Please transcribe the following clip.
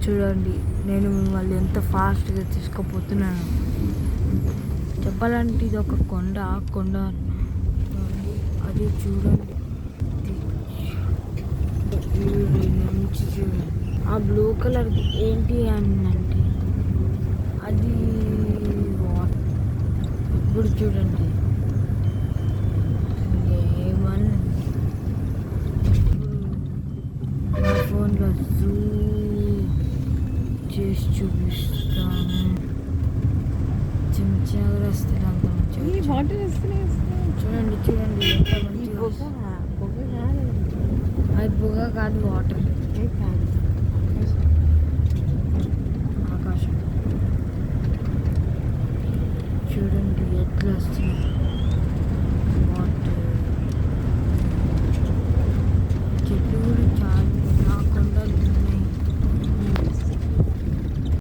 చూడండి నేను మిమ్మల్ని ఎంత ఫాస్ట్గా తీసుకుపోతున్నాను. చెప్పాలంటే ఇది ఒక కొండ అది చూడండి. నుంచి చూడండి ఆ బ్లూ కలర్ ఏంటి అంటే అది వాటర్. ఇప్పుడు చూడండి ఏమని నా ఫోన్లో జూమ్ చేసి చూపిస్తాను. చిన్నగా వస్తుంది అంత మంచిగా. వాటర్ చూడండి ఎంత మంచిగా. అది పొగ కాదు, వాటర్.